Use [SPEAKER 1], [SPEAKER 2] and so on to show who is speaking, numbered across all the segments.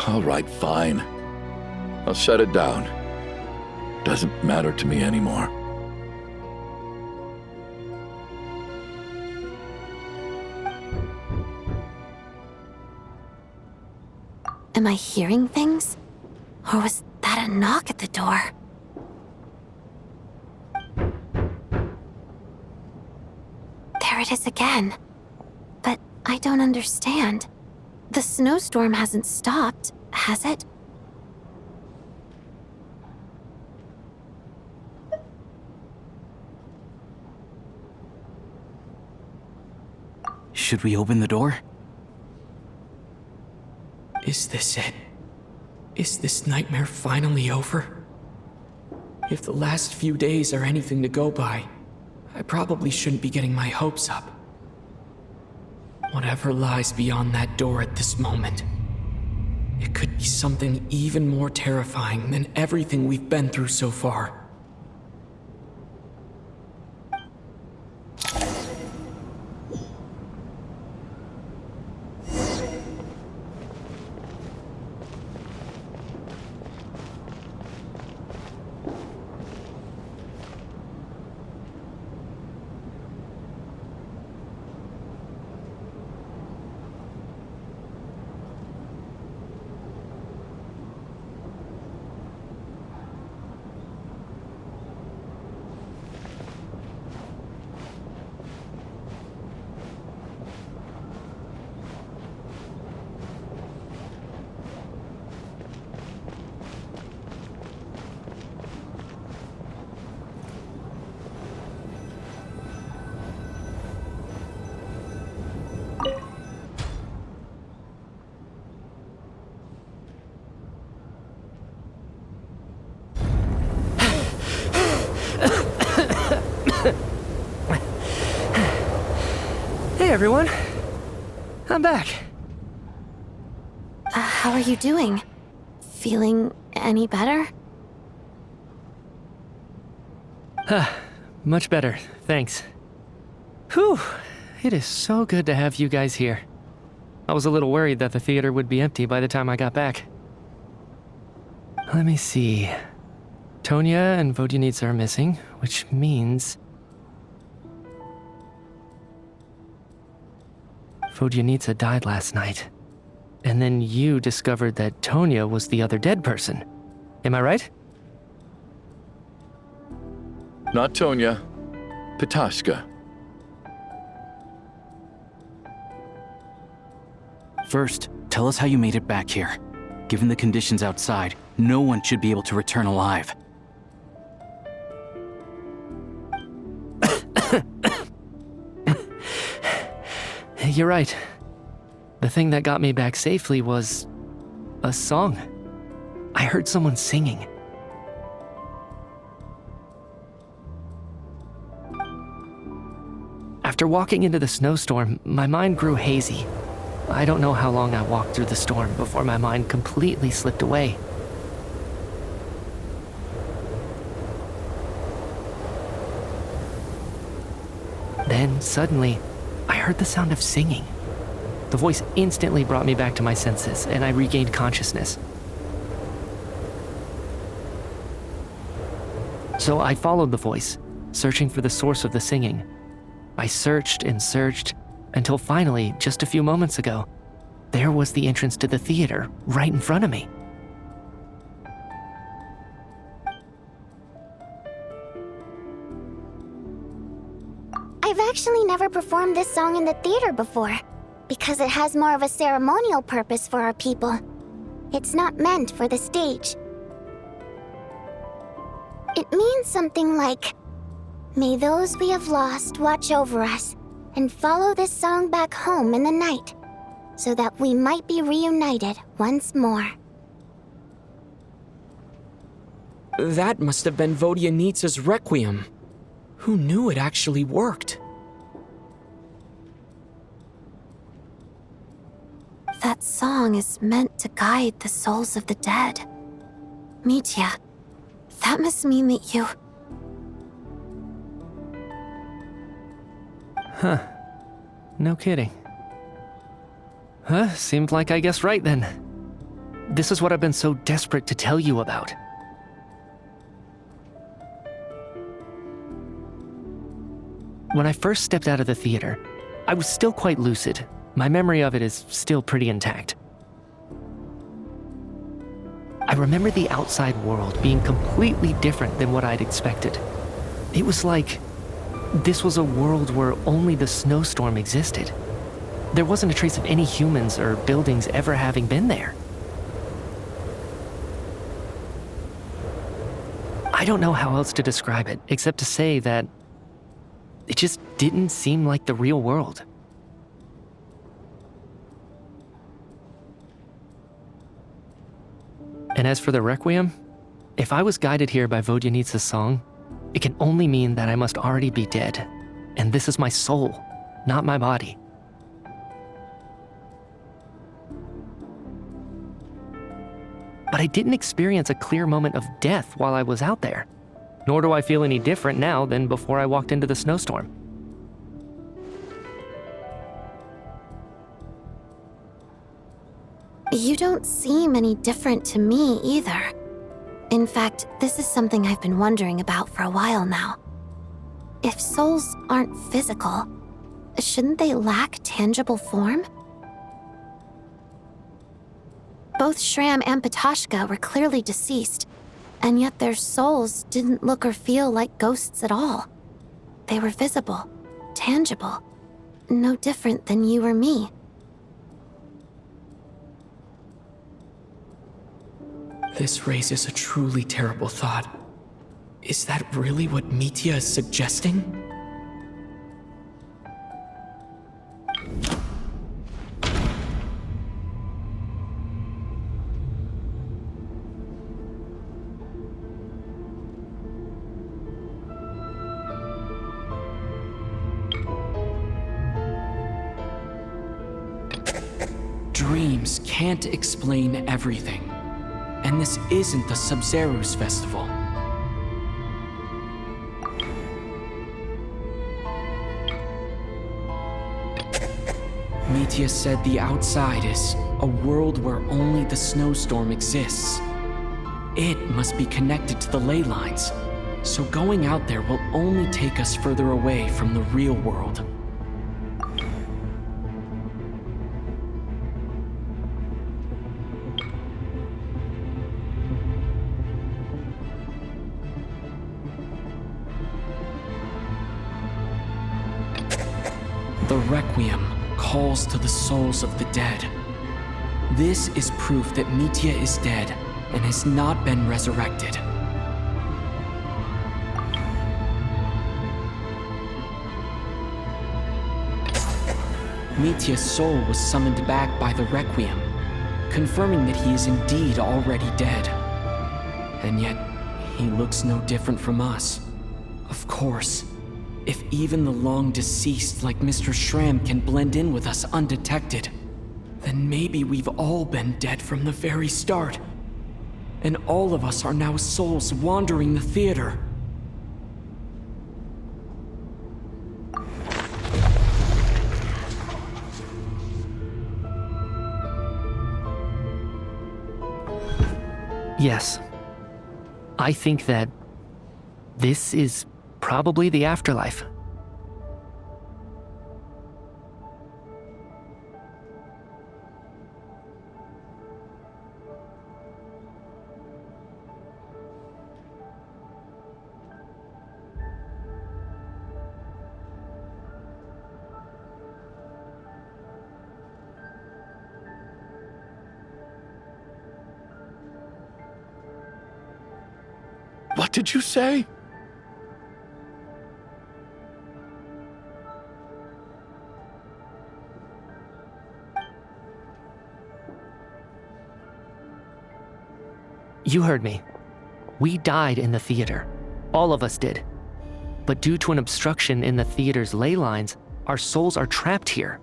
[SPEAKER 1] All right, fine. I'll shut it down. Doesn't matter to me anymore.
[SPEAKER 2] Am I hearing things? Or was that a knock at the door? There it is again. But I don't understand. The snowstorm hasn't stopped, has it?
[SPEAKER 3] Should we open the door?
[SPEAKER 4] Is this it? Is this nightmare finally over? If the last few days are anything to go by, I probably shouldn't be getting my hopes up. Whatever lies beyond that door at this moment, it could be something even more terrifying than everything we've been through so far.
[SPEAKER 5] Hey everyone, I'm back.
[SPEAKER 2] How are you doing? Feeling any better?
[SPEAKER 5] Much better, thanks. Whew, it is so good to have you guys here. I was a little worried that the theater would be empty by the time I got back. Let me see. Tonya and Vodyanitsa are missing, which means... Vodyanitsa died last night. And then you discovered that Tonya was the other dead person. Am I right?
[SPEAKER 1] Not Tonya. Ptashka.
[SPEAKER 3] First, tell us how you made it back here. Given the conditions outside, no one should be able to return alive.
[SPEAKER 5] You're right. The thing that got me back safely was... a song. I heard someone singing. After walking into the snowstorm, my mind grew hazy. I don't know how long I walked through the storm before my mind completely slipped away. Then, suddenly, I heard the sound of singing. The voice instantly brought me back to my senses, and I regained consciousness. So I followed the voice, searching for the source of the singing. I searched and searched, until finally, just a few moments ago, there was the entrance to the theater, right in front of me.
[SPEAKER 6] I've actually never performed this song in the theater before, because it has more of a ceremonial purpose for our people. It's not meant for the stage. It means something like, "May those we have lost watch over us, and follow this song back home in the night, so that we might be reunited once more."
[SPEAKER 4] That must have been Vodyanitsa's Requiem. Who knew it actually worked?
[SPEAKER 2] That song is meant to guide the souls of the dead. Mitya, that must mean that you...
[SPEAKER 5] Huh. No kidding. Huh, seemed like I guessed right then. This is what I've been so desperate to tell you about. When I first stepped out of the theater, I was still quite lucid. My memory of it is still pretty intact. I remember the outside world being completely different than what I'd expected. It was like this was a world where only the snowstorm existed. There wasn't a trace of any humans or buildings ever having been there. I don't know how else to describe it, except to say that it just didn't seem like the real world. And as for the Requiem, if I was guided here by Vodyanitsa's song, it can only mean that I must already be dead, and this is my soul, not my body. But I didn't experience a clear moment of death while I was out there, nor do I feel any different now than before I walked into the snowstorm.
[SPEAKER 2] You don't seem any different to me either. In fact, this is something I've been wondering about for a while now. If souls aren't physical, shouldn't they lack tangible form? Both Shram and Patoshka were clearly deceased, and yet their souls didn't look or feel like ghosts at all. They were visible, tangible, no different than you or me.
[SPEAKER 4] This raises a truly terrible thought. Is that really what Mitya is suggesting? Dreams can't explain everything. And this isn't the Sub-Zero's festival. Mitya said the outside is a world where only the snowstorm exists. It must be connected to the ley lines, so going out there will only take us further away from the real world. The Requiem calls to the souls of the dead. This is proof that Mitya is dead and has not been resurrected. Mitya's soul was summoned back by the Requiem, confirming that he is indeed already dead. And yet, he looks no different from us. Of course. If even the long-deceased like Mr. Shram can blend in with us undetected, then maybe we've all been dead from the very start. And all of us are now souls wandering the theater.
[SPEAKER 5] Yes. I think that this is probably the afterlife.
[SPEAKER 1] What did you say?
[SPEAKER 5] You heard me. We died in the theater. All of us did. But due to an obstruction in the theater's ley lines, our souls are trapped here,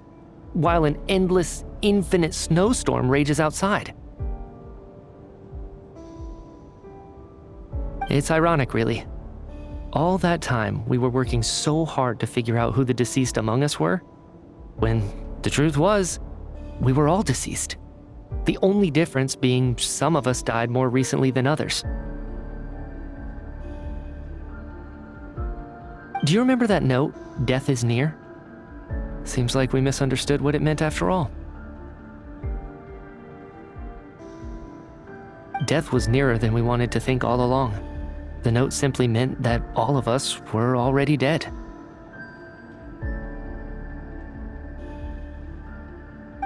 [SPEAKER 5] while an endless, infinite snowstorm rages outside. It's ironic, really. All that time, we were working so hard to figure out who the deceased among us were, when the truth was, we were all deceased. The only difference being some of us died more recently than others. Do you remember that note, "Death is near"? Seems like we misunderstood what it meant after all. Death was nearer than we wanted to think all along. The note simply meant that all of us were already dead.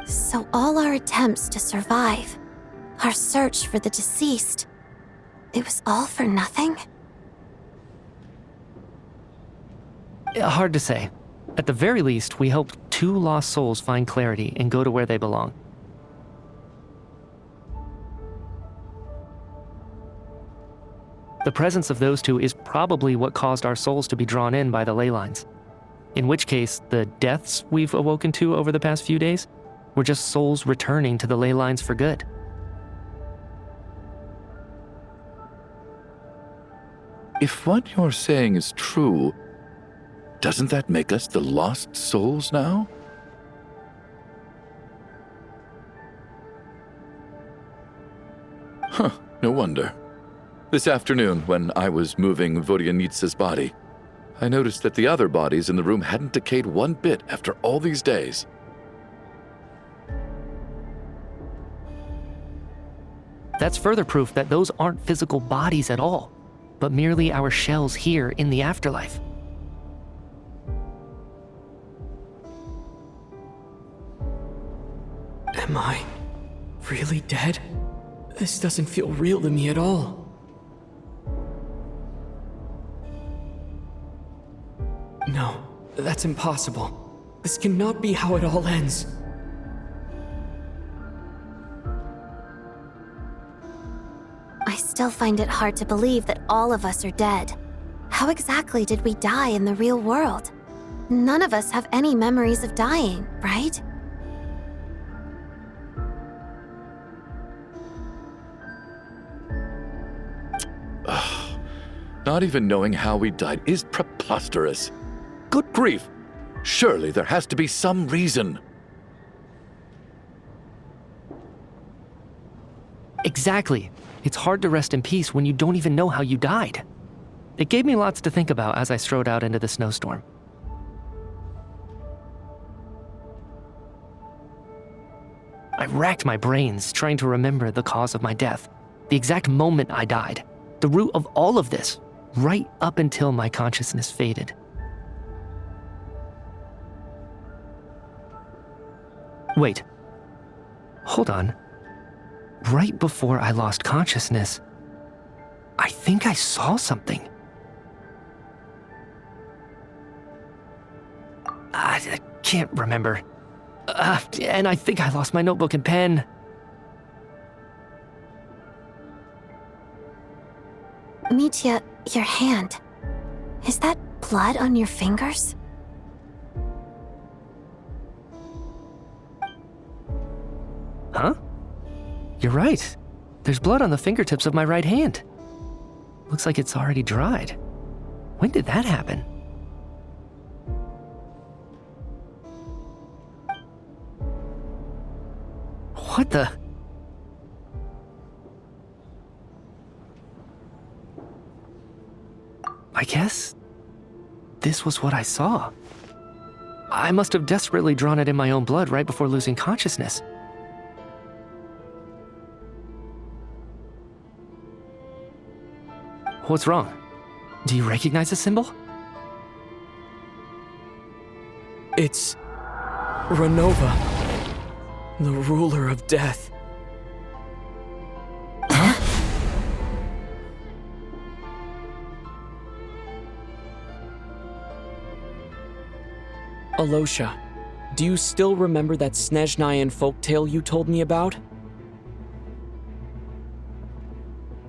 [SPEAKER 2] So all our attempts to survive, our search for the deceased, it was all for nothing?
[SPEAKER 5] Hard to say. At the very least, we helped 2 lost souls find clarity and go to where they belong. The presence of those 2 is probably what caused our souls to be drawn in by the ley lines. In which case, the deaths we've awoken to over the past few days were just souls returning to the ley lines for good.
[SPEAKER 1] If what you're saying is true, doesn't that make us the lost souls now? Huh, no wonder. This afternoon, when I was moving Vodyanitsa's body, I noticed that the other bodies in the room hadn't decayed one bit after all these days.
[SPEAKER 5] That's further proof that those aren't physical bodies at all, but merely our shells here in the afterlife.
[SPEAKER 4] Am I really dead? This doesn't feel real to me at all. No, that's impossible. This cannot be how it all ends.
[SPEAKER 2] I still find it hard to believe that all of us are dead. How exactly did we die in the real world? None of us have any memories of dying, right?
[SPEAKER 1] Not even knowing how we died is preposterous. Good grief! Surely there has to be some reason.
[SPEAKER 5] Exactly. It's hard to rest in peace when you don't even know how you died. It gave me lots to think about as I strode out into the snowstorm. I racked my brains trying to remember the cause of my death, the exact moment I died, the root of all of this, right up until my consciousness faded. Wait. Hold on. Right before I lost consciousness, I think I saw something. I can't remember. And I think I lost my notebook and pen.
[SPEAKER 2] Mitya, your hand. Is that blood on your fingers?
[SPEAKER 5] Huh? You're right. There's blood on the fingertips of my right hand. Looks like it's already dried. When did that happen? What the? I guess this was what I saw. I must have desperately drawn it in my own blood right before losing consciousness. What's wrong? Do you recognize the symbol?
[SPEAKER 4] It's Renova, the ruler of death. Alosha, do you still remember that Snezhnayan folktale you told me about?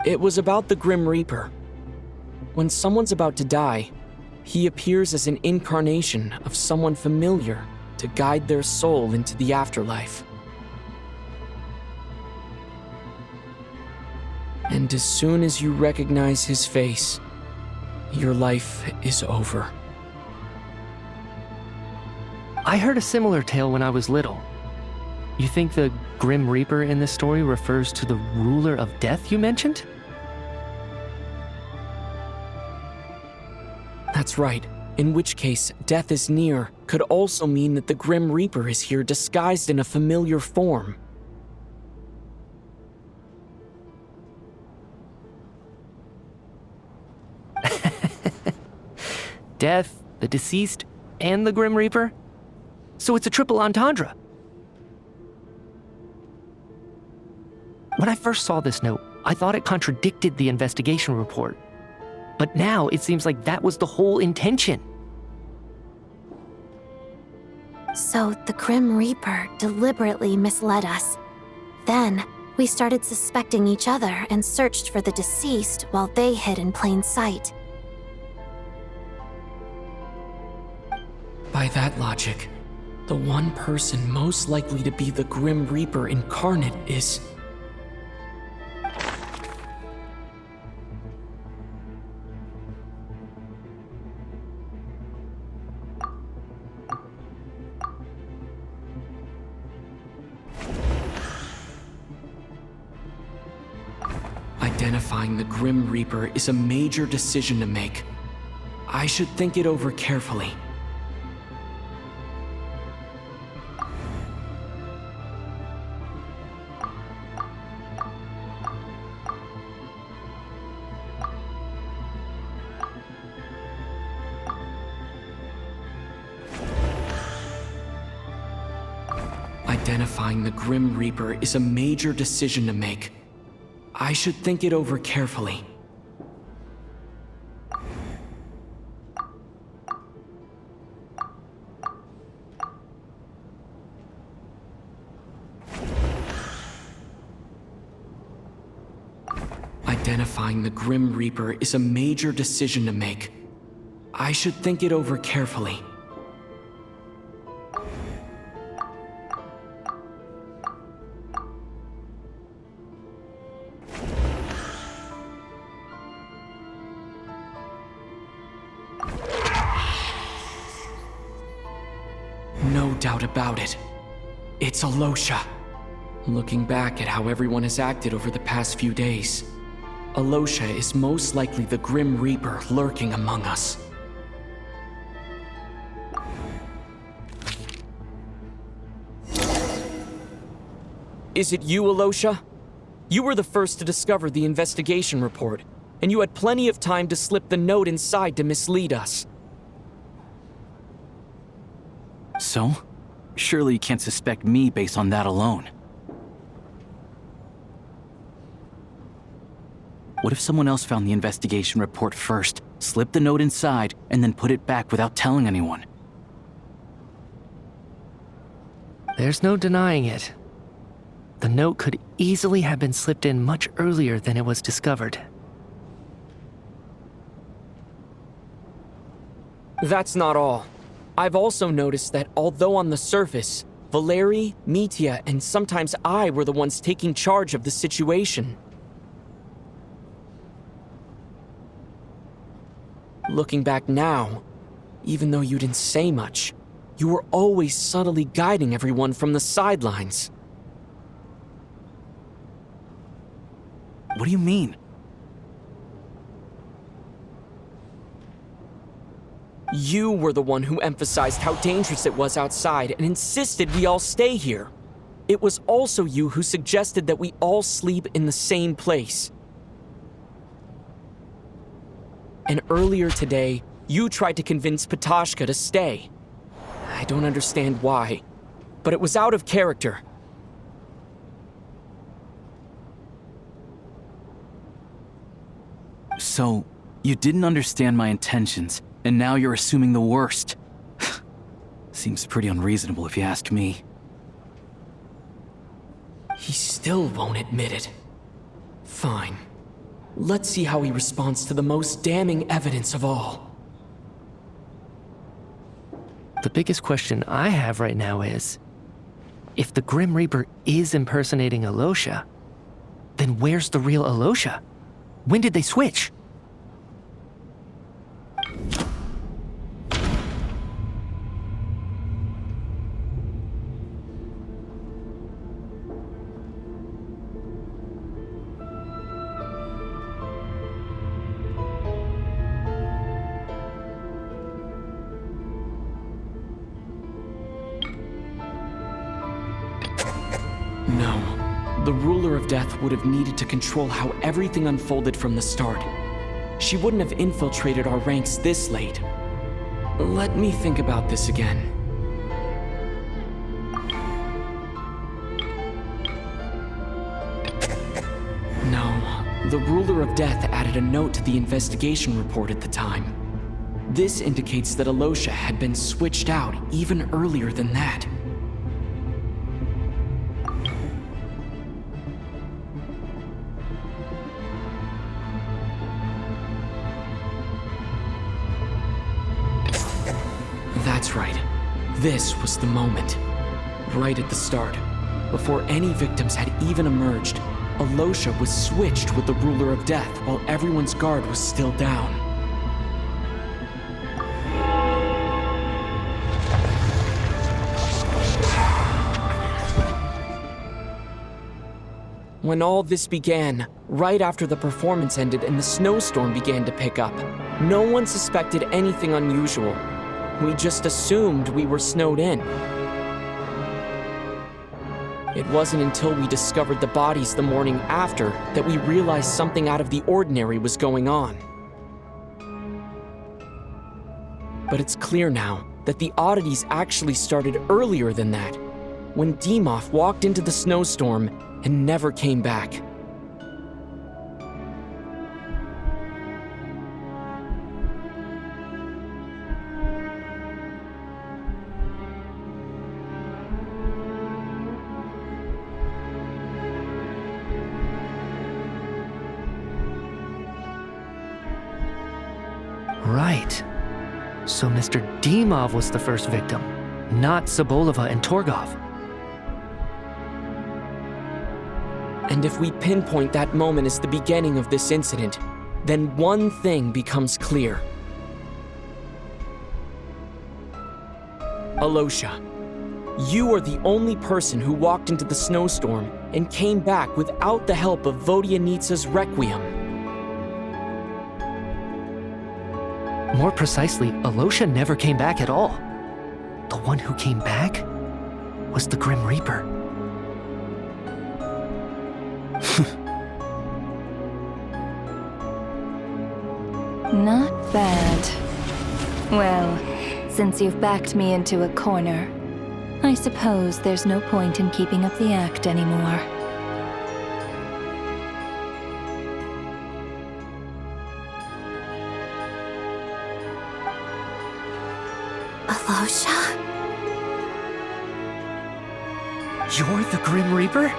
[SPEAKER 4] It was about the Grim Reaper. When someone's about to die, he appears as an incarnation of someone familiar to guide their soul into the afterlife. And as soon as you recognize his face, your life is over.
[SPEAKER 5] I heard a similar tale when I was little. You think the Grim Reaper in this story refers to the ruler of death you mentioned?
[SPEAKER 4] That's right. In which case, death is near could also mean that the Grim Reaper is here disguised in a familiar form.
[SPEAKER 5] Death, the deceased, and the Grim Reaper? So it's a triple entendre. When I first saw this note, I thought it contradicted the investigation report. But now it seems like that was the whole intention.
[SPEAKER 2] So the Grim Reaper deliberately misled us. Then, we started suspecting each other and searched for the deceased while they hid in plain sight.
[SPEAKER 4] By that logic, the one person most likely to be the Grim Reaper incarnate is... Identifying the Grim Reaper is a major decision to make. I should think it over carefully. Identifying the Grim Reaper is a major decision to make. I should think it over carefully. Identifying the Grim Reaper is a major decision to make. I should think it over carefully. No doubt about it. It's Alosha. Looking back at how everyone has acted over the past few days, Alosha is most likely the Grim Reaper lurking among us. Is it you, Alosha? You were the first to discover the investigation report, and you had plenty of time to slip the note inside to mislead us.
[SPEAKER 3] So? Surely you can't suspect me based on that alone. What if someone else found the investigation report first, slipped the note inside, and then put it back without telling anyone?
[SPEAKER 5] There's no denying it. The note could easily have been slipped in much earlier than it was discovered.
[SPEAKER 4] That's not all. I've also noticed that although on the surface, Valeri, Mitya, and sometimes I were the ones taking charge of the situation. Looking back now, even though you didn't say much, you were always subtly guiding everyone from the sidelines.
[SPEAKER 3] What do you mean?
[SPEAKER 4] You were the one who emphasized how dangerous it was outside and insisted we all stay here. It was also you who suggested that we all sleep in the same place. And earlier today, you tried to convince Patashka to stay. I don't understand why, but it was out of character.
[SPEAKER 3] So, you didn't understand my intentions, and now you're assuming the worst. Seems pretty unreasonable if you ask me.
[SPEAKER 4] He still won't admit it. Fine. Let's see how he responds to the most damning evidence of all.
[SPEAKER 5] The biggest question I have right now is, if the Grim Reaper is impersonating Alosha, then where's the real Alosha? When did they switch?
[SPEAKER 4] the Ruler of Death would have needed to control how everything unfolded from the start. She wouldn't have infiltrated our ranks this late. Let me think about this again. No, the Ruler of Death added a note to the investigation report at the time. This indicates that Alosha had been switched out even earlier than that. That's right. This was the moment. Right at the start, before any victims had even emerged, Alosha was switched with the Ruler of Death while everyone's guard was still down. When all this began, right after the performance ended and the snowstorm began to pick up, no one suspected anything unusual. We just assumed we were snowed in. It wasn't until we discovered the bodies the morning after that we realized something out of the ordinary was going on. But it's clear now that the oddities actually started earlier than that, when Demoff walked into the snowstorm and never came back.
[SPEAKER 5] Right. So Mr. Demov was the first victim, not Sobolova and Torgov.
[SPEAKER 4] And if we pinpoint that moment as the beginning of this incident, then one thing becomes clear. Alosha, you are the only person who walked into the snowstorm and came back without the help of Vodyanitsa's Requiem.
[SPEAKER 5] More precisely, Alosha never came back at all. The one who came back was the Grim Reaper.
[SPEAKER 7] Not bad. Well, since you've backed me into a corner, I suppose there's no point in keeping up the act anymore.
[SPEAKER 2] Alosha?
[SPEAKER 5] You're the Grim Reaper?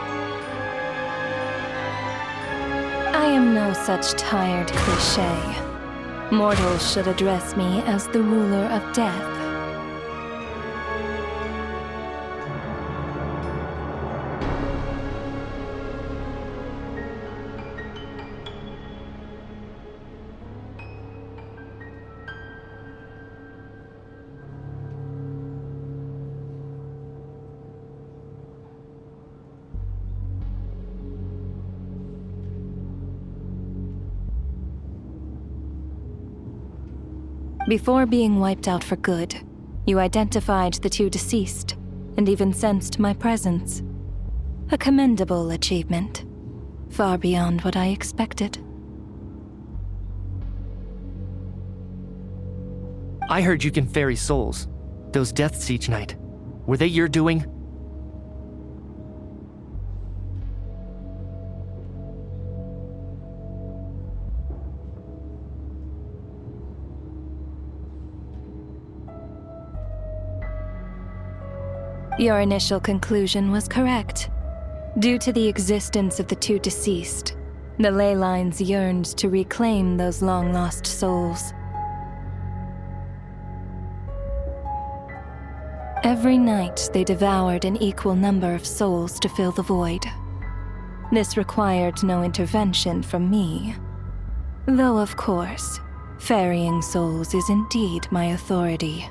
[SPEAKER 7] I am no such tired cliché. Mortals should address me as the Ruler of Death. Before being wiped out for good, you identified the two deceased, and even sensed my presence. A commendable achievement, far beyond what I expected.
[SPEAKER 5] I heard you can ferry souls. Those deaths each night. Were they your doing?
[SPEAKER 7] Your initial conclusion was correct. Due to the existence of the two deceased, the ley lines yearned to reclaim those long-lost souls. Every night, they devoured an equal number of souls to fill the void. This required no intervention from me. Though, of course, ferrying souls is indeed my authority.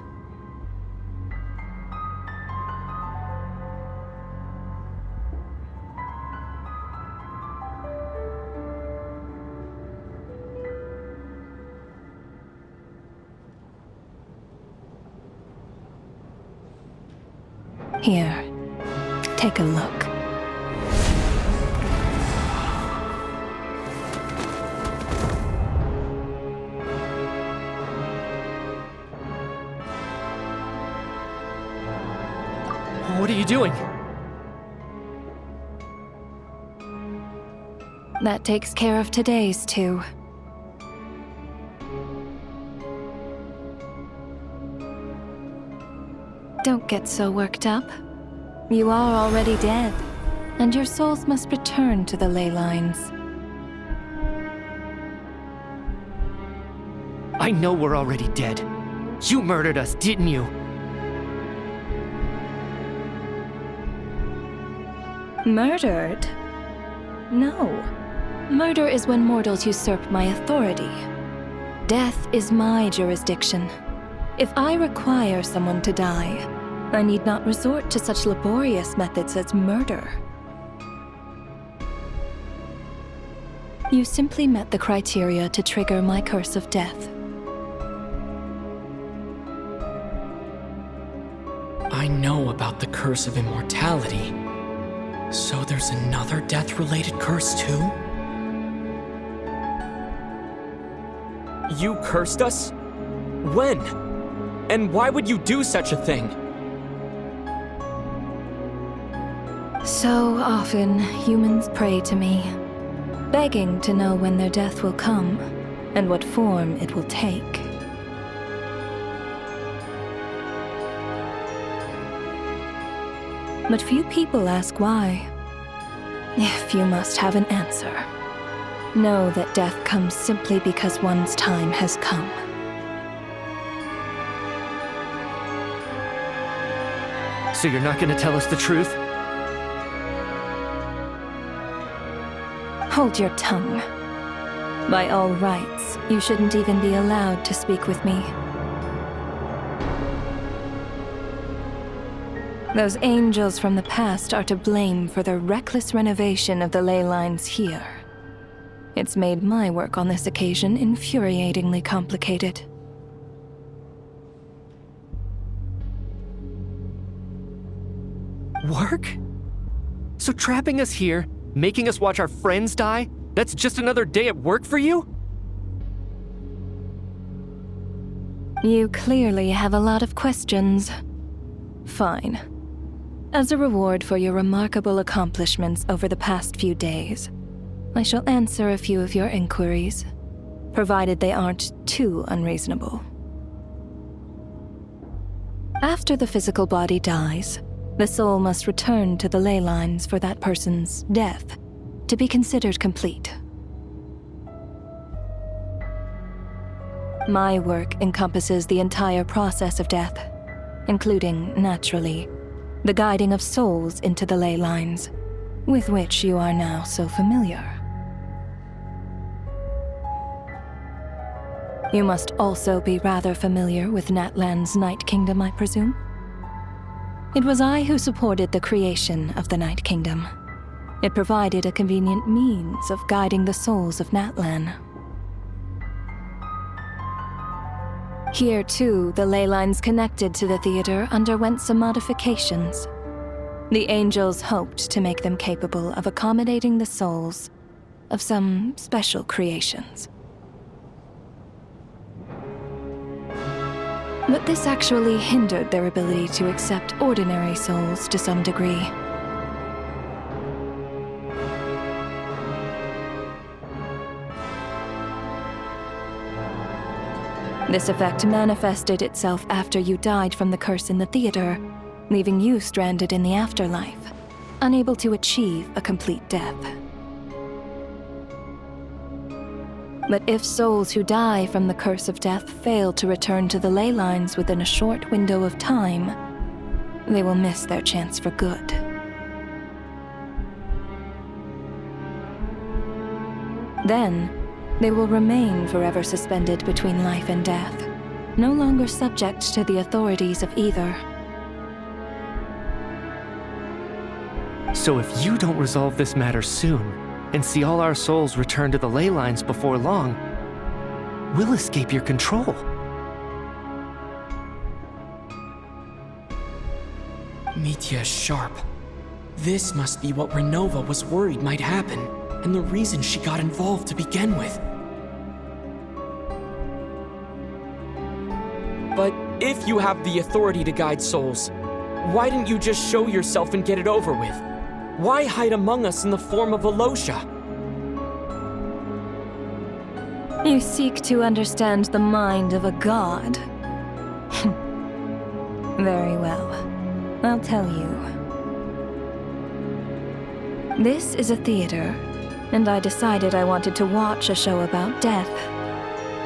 [SPEAKER 7] Here, take a look.
[SPEAKER 5] doing?
[SPEAKER 7] That takes care of today's too. Don't get so worked up. You are already dead, and your souls must return to the ley lines.
[SPEAKER 5] I know we're already dead. You murdered us, didn't you?
[SPEAKER 7] Murdered? No. Murder is when mortals usurp my authority. Death is my jurisdiction. If I require someone to die, I need not resort to such laborious methods as murder. You simply met the criteria to trigger my curse of death.
[SPEAKER 4] I know about the curse of immortality. So there's another death-related curse too? You cursed us? When? And why would you do such a thing?
[SPEAKER 7] So often, humans pray to me, begging to know when their death will come and what form it will take. But few people ask why. If you must have an answer, know that death comes simply because one's time has come.
[SPEAKER 5] So you're not gonna tell us the truth?
[SPEAKER 7] Hold your tongue. By all rights, you shouldn't even be allowed to speak with me. Those angels from the past are to blame for the reckless renovation of the ley lines here. It's made my work on this occasion infuriatingly complicated.
[SPEAKER 5] Work? So trapping us here, making us watch our friends die, that's just another day at work for you?
[SPEAKER 7] You clearly have a lot of questions. Fine. As a reward for your remarkable accomplishments over the past few days, I shall answer a few of your inquiries, provided they aren't too unreasonable. After the physical body dies, the soul must return to the ley lines for that person's death to be considered complete. My work encompasses the entire process of death, including, naturally, the guiding of souls into the ley lines, with which you are now so familiar. You must also be rather familiar with Natlan's Night Kingdom, I presume? It was I who supported the creation of the Night Kingdom. It provided a convenient means of guiding the souls of Natlan. Here, too, the ley lines connected to the theater underwent some modifications. The angels hoped to make them capable of accommodating the souls of some special creations. But this actually hindered their ability to accept ordinary souls to some degree. This effect manifested itself after you died from the curse in the theater, leaving you stranded in the afterlife, unable to achieve a complete death. But if souls who die from the curse of death fail to return to the ley lines within a short window of time, they will miss their chance for good. Then, they will remain forever suspended between life and death, no longer subject to the authorities of either.
[SPEAKER 5] So if you don't resolve this matter soon, and see all our souls return to the ley lines before long, we'll escape your control.
[SPEAKER 4] Mitya is sharp. This must be what Renova was worried might happen, and the reason she got involved to begin with. But if you have the authority to guide souls, Why didn't you just show yourself and get it over with? Why hide among us in the form of Alosha?
[SPEAKER 7] You seek to understand the mind of a god. Very well. I'll tell you. This is a theater, and I decided I wanted to watch a show about death.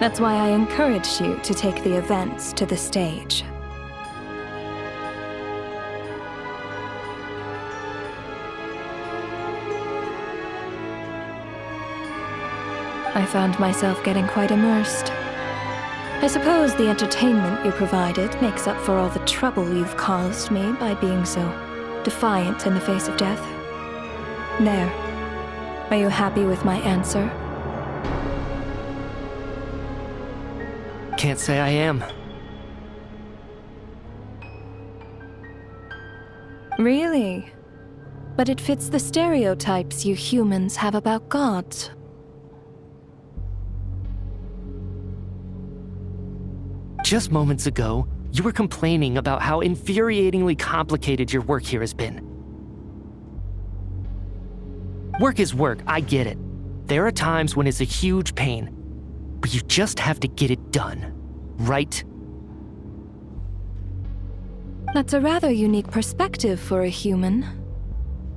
[SPEAKER 7] That's why I encouraged you to take the events to the stage. I found myself getting quite immersed. I suppose the entertainment you provided makes up for all the trouble you've caused me by being so defiant in the face of death. There. Are you happy with my answer?
[SPEAKER 5] Can't say I am.
[SPEAKER 7] Really? But it fits the stereotypes you humans have about gods.
[SPEAKER 5] Just moments ago, you were complaining about how infuriatingly complicated your work here has been. Work is work, I get it. There are times when it's a huge pain, but you just have to get it done, right?
[SPEAKER 7] That's a rather unique perspective for a human.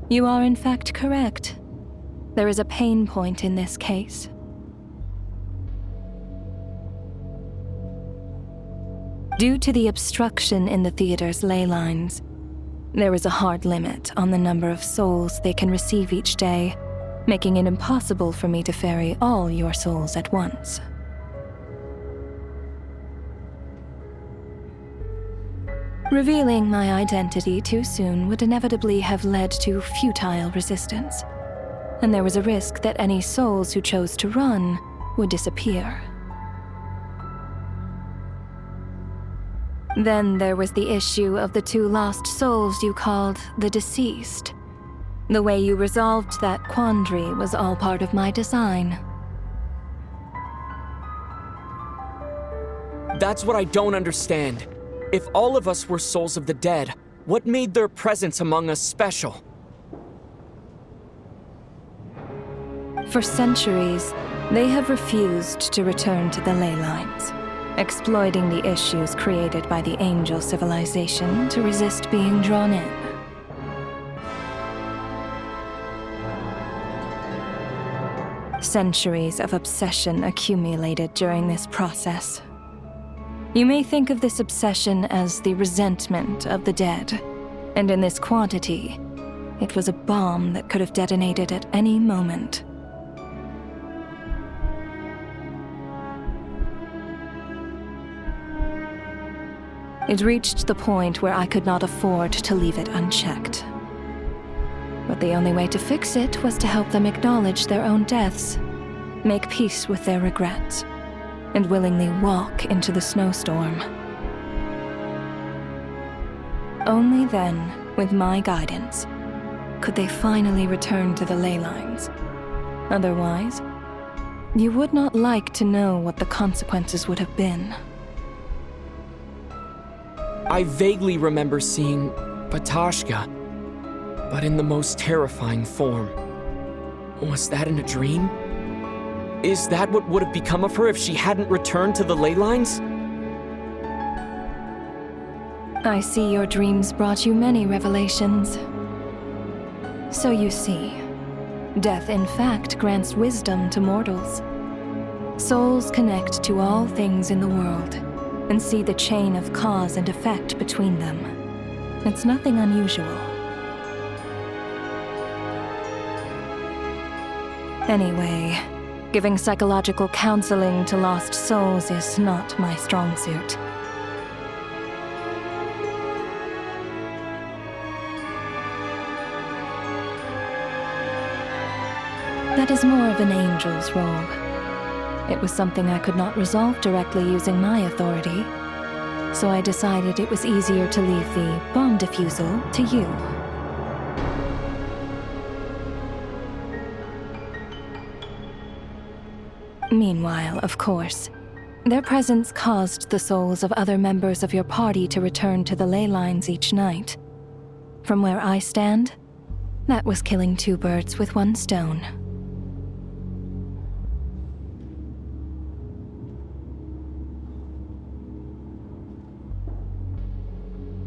[SPEAKER 7] You are in fact correct. There is a pain point in this case. Due to the obstruction in the theater's ley lines, there is a hard limit on the number of souls they can receive each day, making it impossible for me to ferry all your souls at once. Revealing my identity too soon would inevitably have led to futile resistance, and there was a risk that any souls who chose to run would disappear. Then there was the issue of the 2 lost souls you called the deceased. The way you resolved that quandary was all part of my design.
[SPEAKER 4] That's what I don't understand. If all of us were souls of the dead, what made their presence among us special?
[SPEAKER 7] For centuries, they have refused to return to the ley lines, exploiting the issues created by the angel civilization to resist being drawn in. Centuries of obsession accumulated during this process. You may think of this obsession as the resentment of the dead, and in this quantity, it was a bomb that could have detonated at any moment. It reached the point where I could not afford to leave it unchecked. But the only way to fix it was to help them acknowledge their own deaths, make peace with their regrets, and willingly walk into the snowstorm. Only then, with my guidance, could they finally return to the ley lines. Otherwise, you would not like to know what the consequences would have been.
[SPEAKER 4] I vaguely remember seeing Patashka, but in the most terrifying form. Was that in a dream? Is that what would have become of her if she hadn't returned to the ley lines?
[SPEAKER 7] I see your dreams brought you many revelations. So you see, death in fact grants wisdom to mortals. Souls connect to all things in the world and see the chain of cause and effect between them. It's nothing unusual. Anyway, giving psychological counseling to lost souls is not my strong suit. That is more of an angel's role. It was something I could not resolve directly using my authority, so I decided it was easier to leave the bomb defusal to you. Meanwhile, of course, their presence caused the souls of other members of your party to return to the ley lines each night, From where I stand, that was killing two birds with one stone.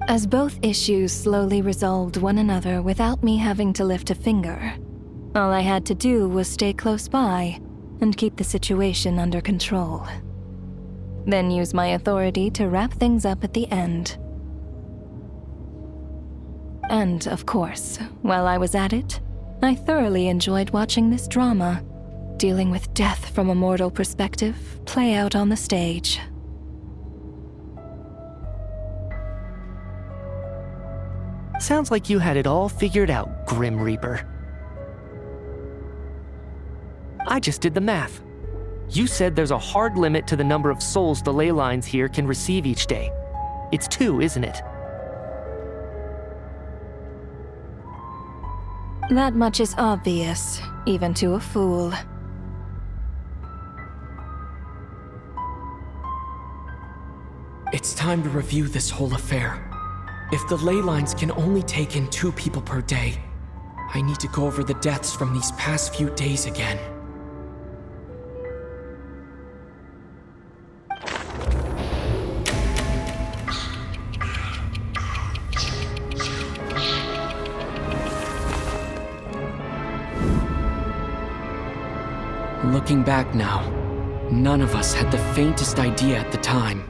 [SPEAKER 7] As both issues slowly resolved one another without me having to lift a finger, all I had to do was stay close by and keep the situation under control. Then use my authority to wrap things up at the end. And, of course, while I was at it, I thoroughly enjoyed watching this drama, dealing with death from a mortal perspective, play out on the stage.
[SPEAKER 5] Sounds like you had it all figured out, Grim Reaper. I just did the math. You said there's a hard limit to the number of souls the ley lines here can receive each day. It's 2, isn't it?
[SPEAKER 7] That much is obvious, even to a fool.
[SPEAKER 4] It's time to review this whole affair. If the ley lines can only take in 2 people per day, I need to go over the deaths from these past few days again. Looking back now, none of us had the faintest idea at the time.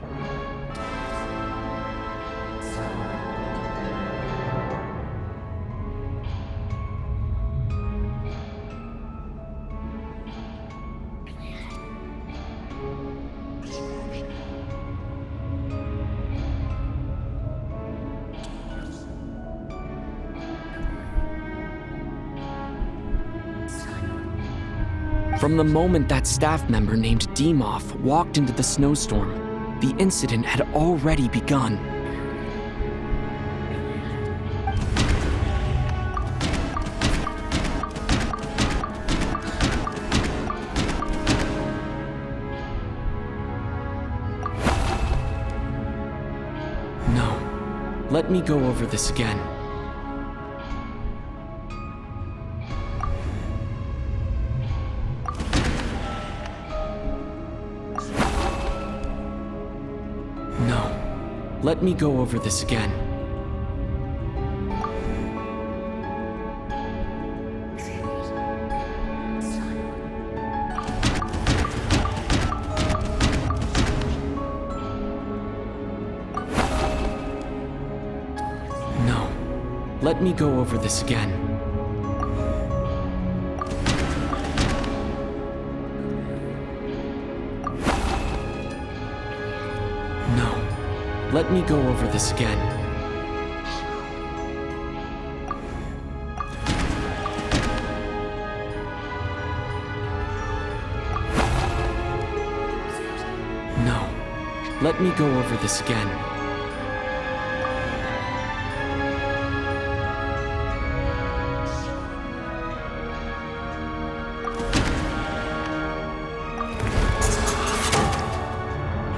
[SPEAKER 4] From the moment that staff member named Demoff walked into the snowstorm, the incident had already begun. No, let me go over this again. Let me go over this again. No. Let me go over this again. Let me go over this again. No. Let me go over this again.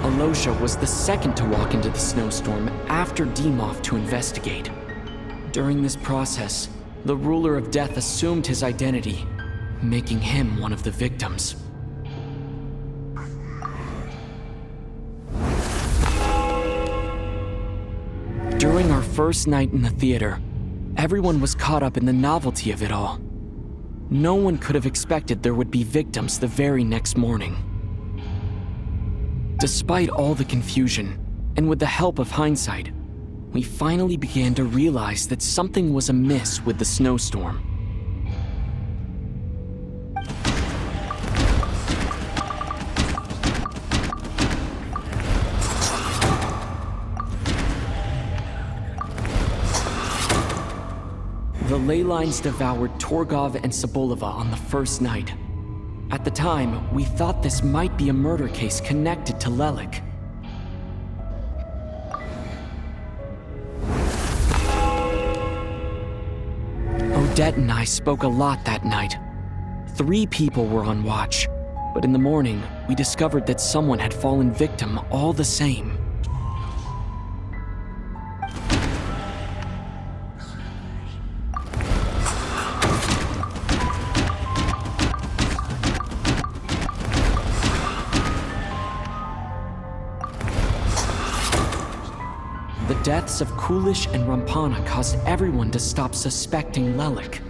[SPEAKER 4] Alosha was the second to walk into the snowstorm after Demoff to investigate. During this process, the ruler of death assumed his identity, making him one of the victims. During our first night in the theater, everyone was caught up in the novelty of it all. No one could have expected there would be victims the very next morning. Despite all the confusion, and with the help of hindsight, we finally began to realize that something was amiss with the snowstorm. The ley lines devoured Torgov and Sobolova on the first night. At the time, we thought this might be a murder case connected to Lelik. Odette and I spoke a lot that night. 3 people were on watch, but in the morning, we discovered that someone had fallen victim all the same. deaths of Kulish and Rampana caused everyone to stop suspecting Lelik.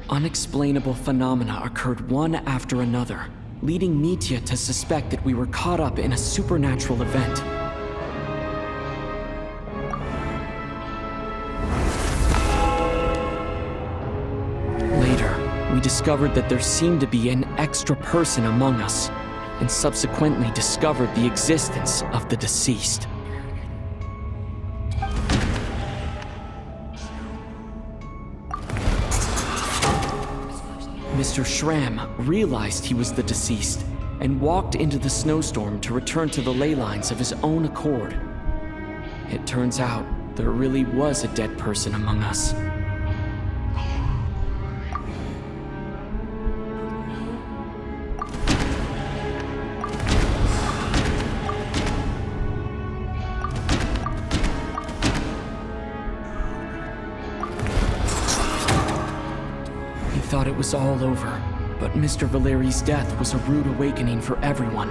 [SPEAKER 4] Unexplainable phenomena occurred one after another, leading Mitya to suspect that we were caught up in a supernatural event. Later, we discovered that there seemed to be an extra person among us, and subsequently discovered the existence of the deceased. Mr. Schramm realized he was the deceased and walked into the snowstorm to return to the ley lines of his own accord. It turns out there really was a dead person among us. Thought it was all over, but Mr. Valeri's death was a rude awakening for everyone.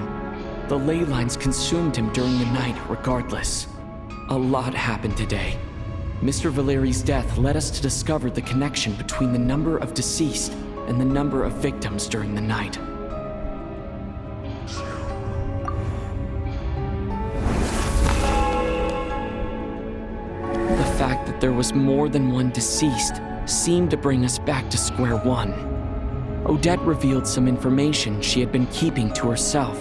[SPEAKER 4] The ley lines consumed him during the night regardless. A lot happened today. Mr. Valeri's death led us to discover the connection between the number of deceased and the number of victims during the night. The fact that there was more than one deceased seemed to bring us back to square one. Odette revealed some information she had been keeping to herself.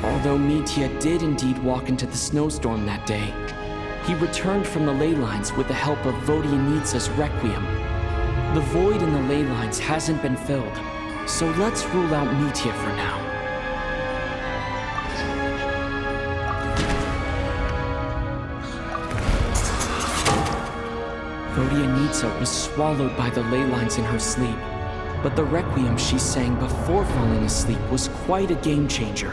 [SPEAKER 4] Although Mitya did indeed walk into the snowstorm that day, he returned from the ley lines with the help of Vodyanitsa's Requiem. The void in the ley lines hasn't been filled, so let's rule out Mitya for now. Vodyanitsa was swallowed by the ley lines in her sleep, but the Requiem she sang before falling asleep was quite a game changer.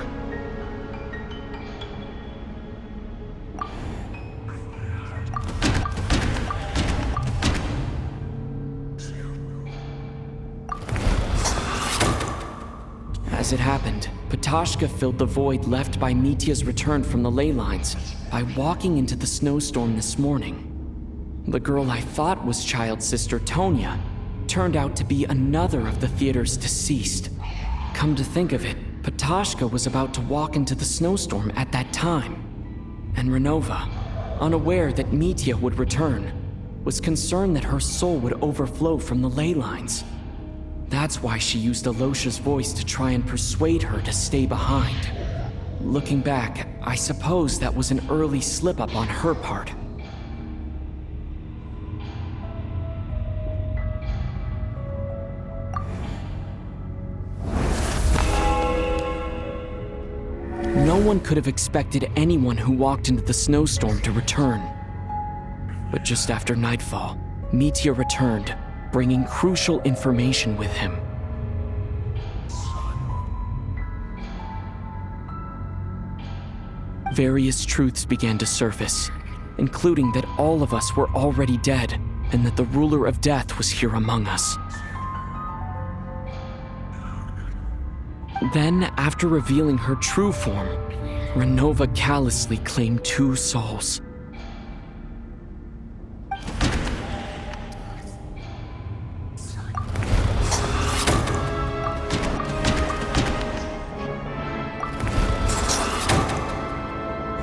[SPEAKER 4] As it happened, Patashka filled the void left by Mitya's return from the ley lines by walking into the snowstorm this morning. The girl I thought was child sister Tonya turned out to be another of the theater's deceased. Come to think of it, Patashka was about to walk into the snowstorm at that time. And Renova, unaware that Mitya would return, was concerned that her soul would overflow from the ley lines. That's why she used Alosha's voice to try and persuade her to stay behind. Looking back, I suppose that was an early slip-up on her part. No one could have expected anyone who walked into the snowstorm to return. But just after nightfall, Mitya returned, bringing crucial information with him. Various truths began to surface, including that all of us were already dead and that the ruler of death was here among us. Then, after revealing her true form, Renova callously claimed 2 souls.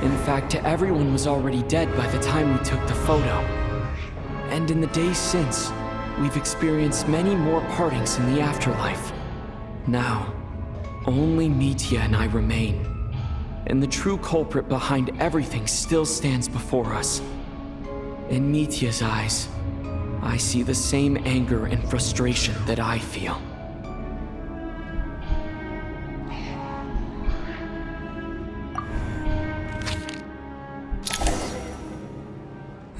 [SPEAKER 4] In fact, everyone was already dead by the time we took the photo. And in the days since, we've experienced many more partings in the afterlife. Now, only Mitya and I remain. And the true culprit behind everything still stands before us. In Mitya's eyes, I see the same anger and frustration that I feel.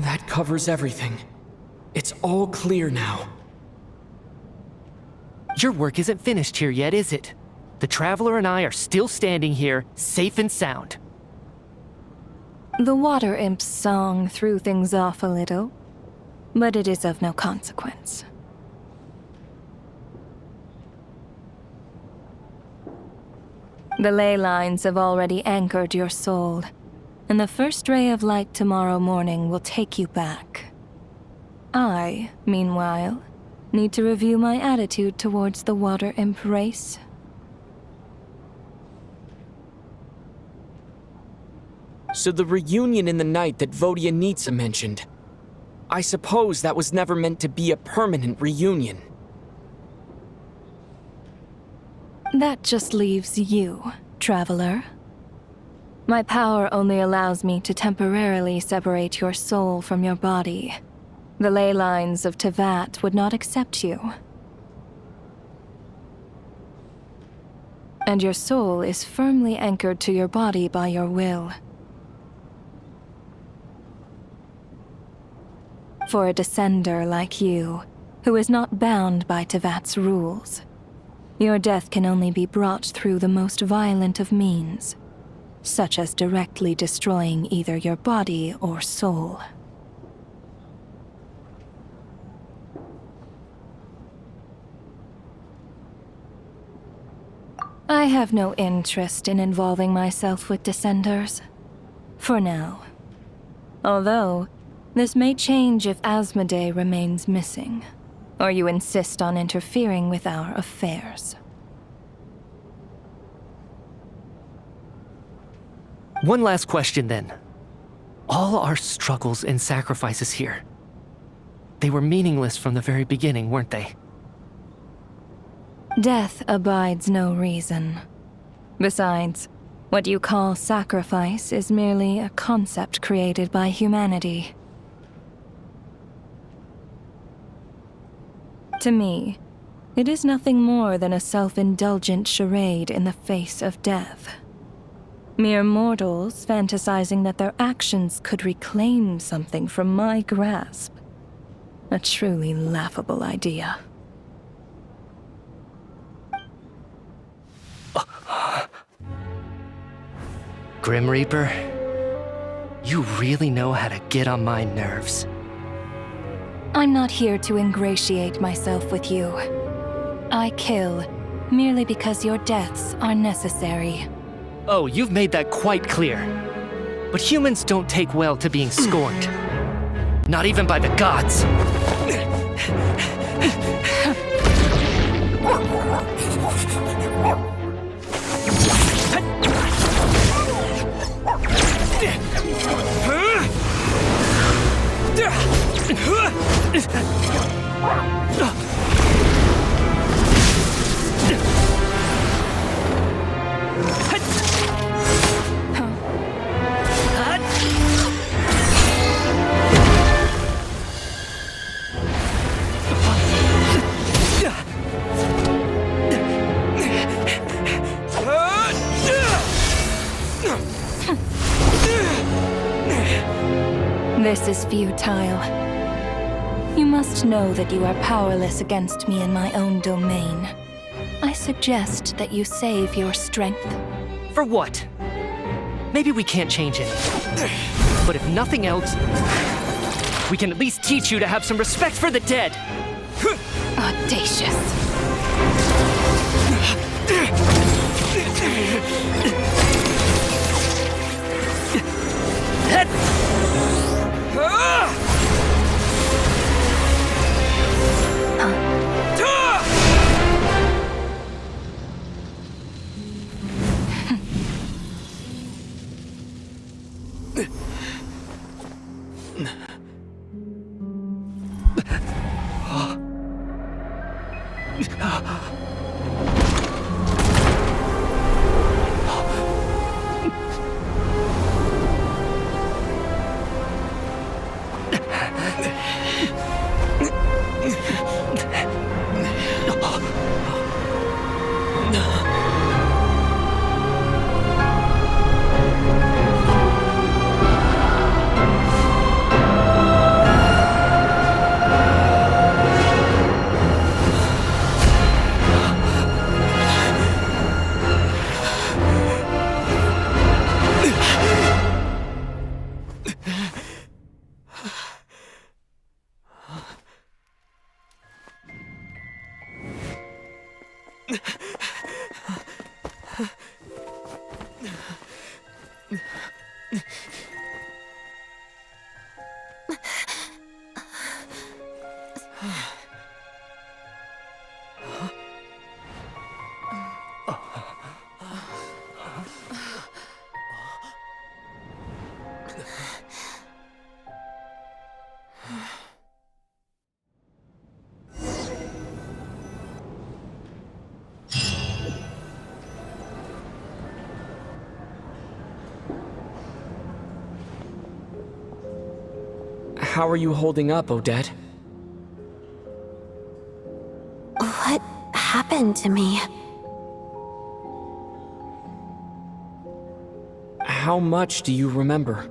[SPEAKER 4] That covers everything. It's all clear now.
[SPEAKER 5] Your work isn't finished here yet, is it? The Traveler and I are still standing here, safe and sound.
[SPEAKER 7] The water imp's song threw things off a little, but it is of no consequence. The ley lines have already anchored your soul, and the first ray of light tomorrow morning will take you back. I, meanwhile, need to review my attitude towards the water imp race.
[SPEAKER 4] So the reunion in the night that Vodyanitsa mentioned, I suppose that was never meant to be a permanent reunion.
[SPEAKER 7] That just leaves you, traveler. My power only allows me to temporarily separate your soul from your body. The ley lines of Tevat would not accept you. And your soul is firmly anchored to your body by your will. For a descender like you, who is not bound by Tevat's rules, your death can only be brought through the most violent of means, such as directly destroying either your body or soul. I have no interest in involving myself with Descenders. For now. Although, this may change if Asmodee remains missing, or you insist on interfering with our affairs.
[SPEAKER 5] One last question then. All our struggles and sacrifices here, they were meaningless from the very beginning, weren't they?
[SPEAKER 7] Death abides no reason. Besides, what you call sacrifice is merely a concept created by humanity. To me, it is nothing more than a self-indulgent charade in the face of death. Mere mortals fantasizing that their actions could reclaim something from my grasp. A truly laughable idea.
[SPEAKER 5] Grim Reaper, you really know how to get on my nerves.
[SPEAKER 7] I'm not here to ingratiate myself with you. I kill merely because your deaths are necessary.
[SPEAKER 5] Oh, you've made that quite clear. But humans don't take well to being scorned. Not even by the gods.
[SPEAKER 7] This is futile. You must know that you are powerless against me in my own domain. I suggest that you save your strength.
[SPEAKER 5] For what? Maybe we can't change anything. But if nothing else, we can at least teach you to have some respect for the dead.
[SPEAKER 7] Audacious.
[SPEAKER 4] How are you holding up, Odette?
[SPEAKER 2] What happened to me?
[SPEAKER 4] How much do you remember?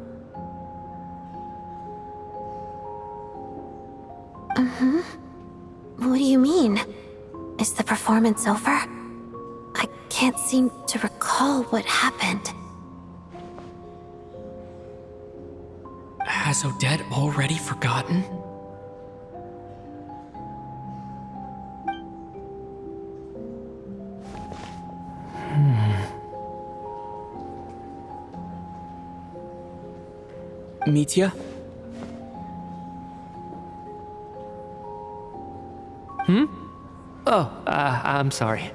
[SPEAKER 2] What do you mean? Is the performance over? I can't seem to recall what happened.
[SPEAKER 4] Has Odette already forgotten? Mitya?
[SPEAKER 5] Oh, I'm sorry.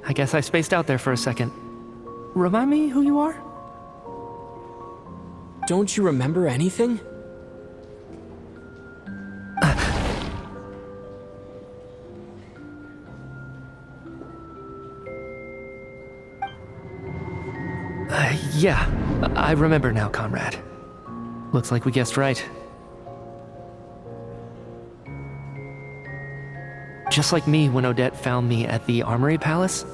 [SPEAKER 5] I guess I spaced out there for a second. Remind me who you are?
[SPEAKER 4] Don't you remember anything?
[SPEAKER 5] Yeah, I remember now, comrade. Looks like we guessed right. Just like me when Odette found me at the Armory Palace,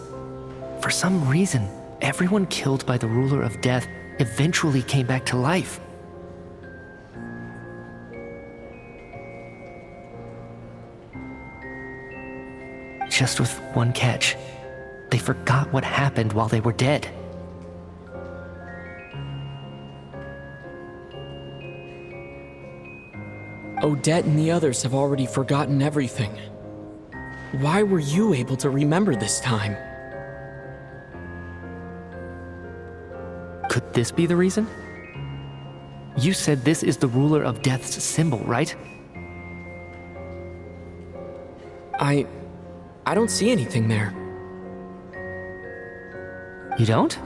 [SPEAKER 5] for some reason, everyone killed by the ruler of death eventually came back to life. Just with one catch. They forgot what happened while they were dead.
[SPEAKER 4] Odette and the others have already forgotten everything. Why were you able to remember this time?
[SPEAKER 5] Could this be the reason? You said this is the ruler of death's symbol, right?
[SPEAKER 4] I don't see anything there.
[SPEAKER 5] You don't?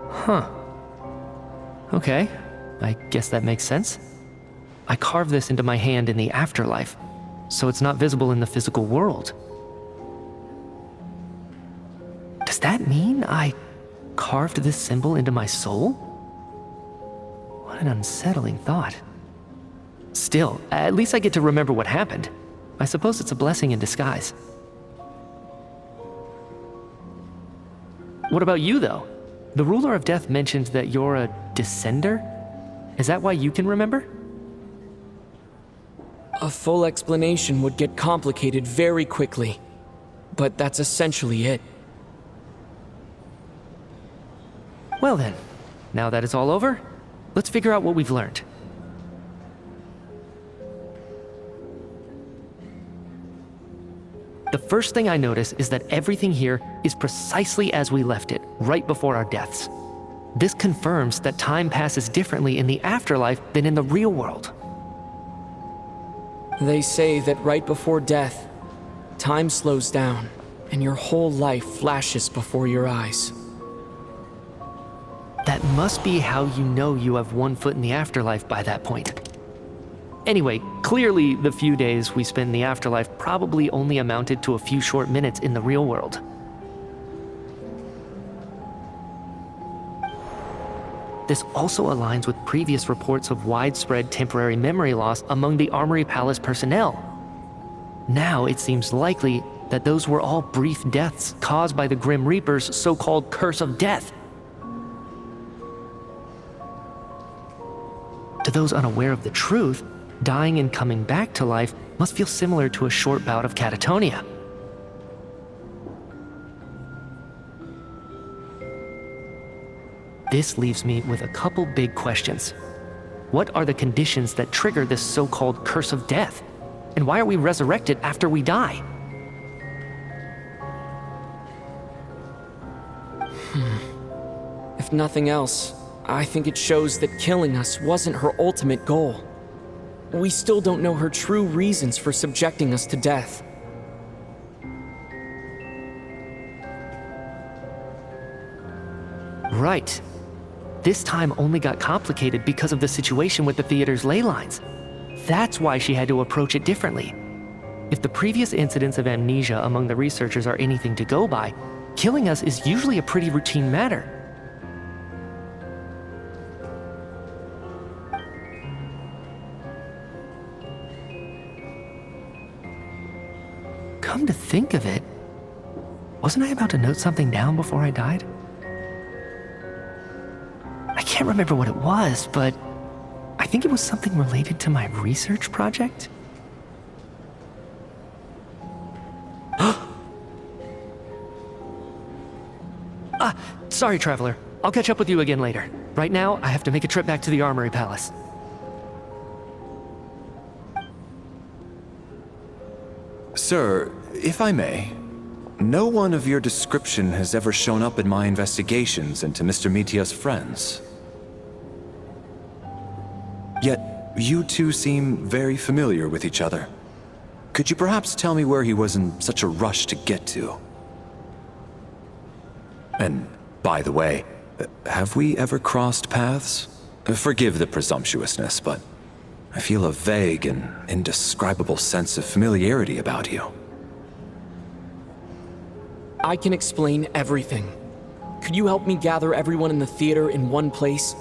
[SPEAKER 5] Huh. Okay, I guess that makes sense. I carved this into my hand in the afterlife, so it's not visible in the physical world. Does that mean I carved this symbol into my soul? What an unsettling thought. Still, at least I get to remember what happened. I suppose it's a blessing in disguise. What about you, though? The ruler of death mentioned that you're a descender? Is that why you can remember?
[SPEAKER 4] A full explanation would get complicated very quickly, but that's essentially it.
[SPEAKER 5] Well then, now that it's all over, let's figure out what we've learned. The first thing I notice is that everything here is precisely as we left it, right before our deaths. This confirms that time passes differently in the afterlife than in the real world.
[SPEAKER 4] They say that right before death, time slows down, and your whole life flashes before your eyes.
[SPEAKER 5] That must be how you know you have one foot in the afterlife by that point. Anyway, clearly the few days we spend in the afterlife probably only amounted to a few short minutes in the real world. This also aligns with previous reports of widespread temporary memory loss among the Armory Palace personnel. Now it seems likely that those were all brief deaths caused by the Grim Reaper's so-called curse of death. To those unaware of the truth, dying and coming back to life must feel similar to a short bout of catatonia. This leaves me with a couple big questions. What are the conditions that trigger this so-called curse of death? And why are we resurrected after we die?
[SPEAKER 4] If nothing else, I think it shows that killing us wasn't her ultimate goal. We still don't know her true reasons for subjecting us to death.
[SPEAKER 5] Right. This time only got complicated because of the situation with the theater's ley lines. That's why she had to approach it differently. If the previous incidents of amnesia among the researchers are anything to go by, killing us is usually a pretty routine matter. Come to think of it, wasn't I about to note something down before I died? I can't remember what it was, but I think it was something related to my research project. Sorry, Traveler. I'll catch up with you again later. Right now, I have to make a trip back to the Armory Palace.
[SPEAKER 8] Sir, if I may, no one of your description has ever shown up in my investigations into Mr. Mitia's friends. Yet, you two seem very familiar with each other. Could you perhaps tell me where he was in such a rush to get to? And, by the way, have we ever crossed paths? Forgive the presumptuousness, but I feel a vague and indescribable sense of familiarity about you.
[SPEAKER 4] I can explain everything. Could you help me gather everyone in the theater in one place?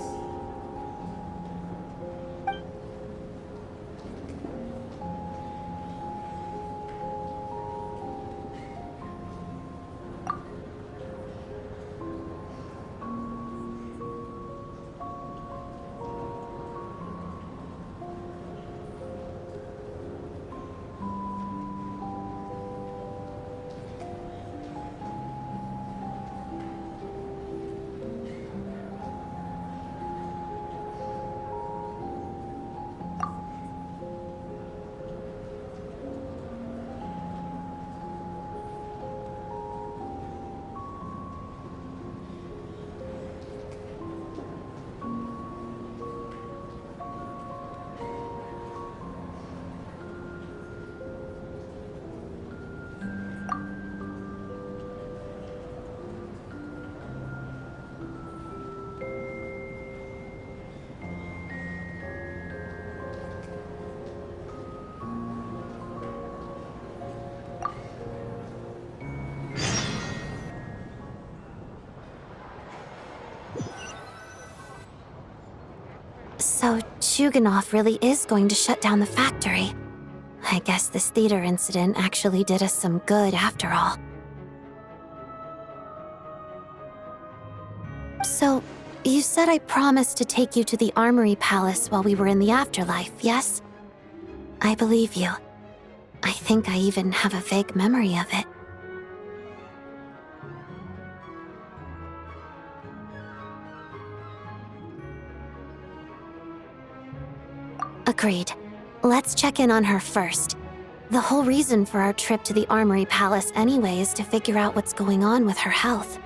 [SPEAKER 2] So Chuganov really is going to shut down the factory. I guess this theater incident actually did us some good after all. So, you said I promised to take you to the Armory Palace while we were in the afterlife, yes? I believe you. I think I even have a vague memory of it. Agreed. Let's check in on her first. The whole reason for our trip to the Armory Palace anyway is to figure out what's going on with her health.